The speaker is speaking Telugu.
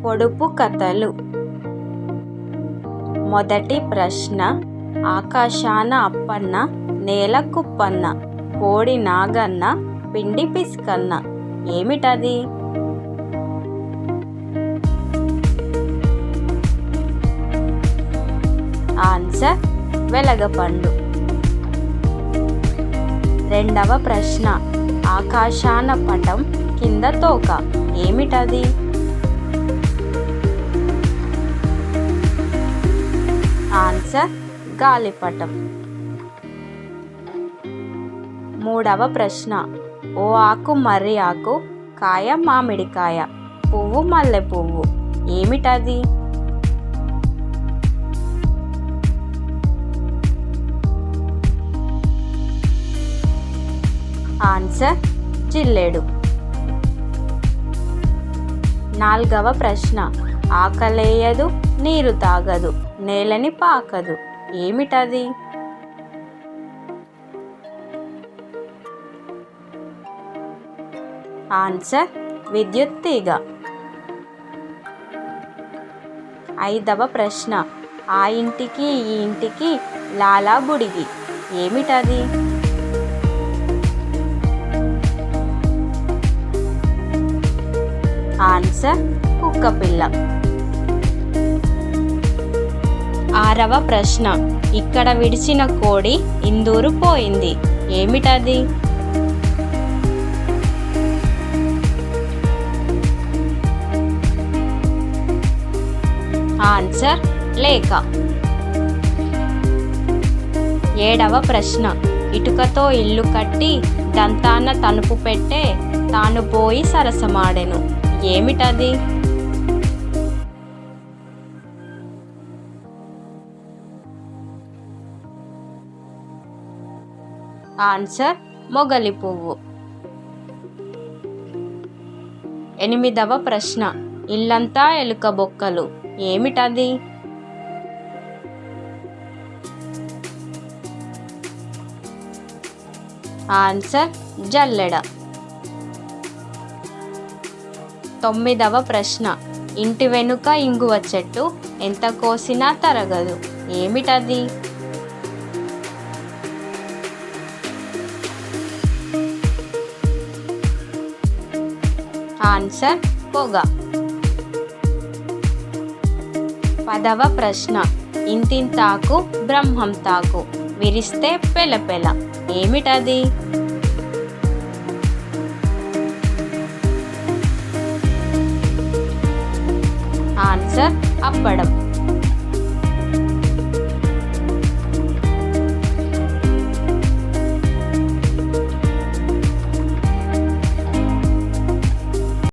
పొడుపు కథలు. మొదటి ప్రశ్న. ఆకాశాన అప్పన్న, నేల కుప్పన్న, కోడి నాగన్న, పిండి పిస్కన్న. ఏమిటది? ఆన్సర్ వెలగపండు. రెండవ ప్రశ్న. ఆకాశాన పటం, కింద తోక. ఏమిటది? ఆన్సర్ గాలిపటం. మూడవ ప్రశ్న. ఓ ఆకు మర్రి ఆకు, కాయ మామిడికాయ, పువ్వు మల్లె పువ్వు. ఏమిటది? ఆన్సర్ జిల్లేడు. నాల్గవ ప్రశ్న. ఆకలేయదు, నీరు తాగదు, నేలని పాకదు. ఏమిటది? ఆన్సర్ విద్యుత్ తీగ. ఐదవ ప్రశ్న. ఆ ఇంటికి ఈ ఇంటికి లాలా బుడిగి. ఏమిటది? ఆన్సర్ కుక్కపిల్ల. ఆరవ ప్రశ్న. ఇక్కడ విడిచిన కోడి ఇందూరు పోయింది. ఏమిటది? ఆన్సర్ లేక. ఏడవ ప్రశ్న. ఇటుకతో ఇల్లు కట్టి దంతాన తలుపు పెట్టే, తాను పోయి సరసమాడెను. ఏమిటది? ఆన్సర్ మొగలి పువ్వు. ఎనిమిదవ ప్రశ్న. ఇల్లంతా ఎలుక బొక్కలు. ఏమిటది? ఆన్సర్ జల్లెడ. తొమ్మిదవ ప్రశ్న. ఇంటి వెనుక ఇంగువ చెట్టు, ఎంత కోసినా తరగదు. ఏమిటది? ఆన్సర్ పొగ. పదవ ప్రశ్న. ఇంతింతాకు బ్రహ్మం తాకు, విరిస్తే పెలపెల. ఏమిటది? ఆన్సర్ అప్పడం.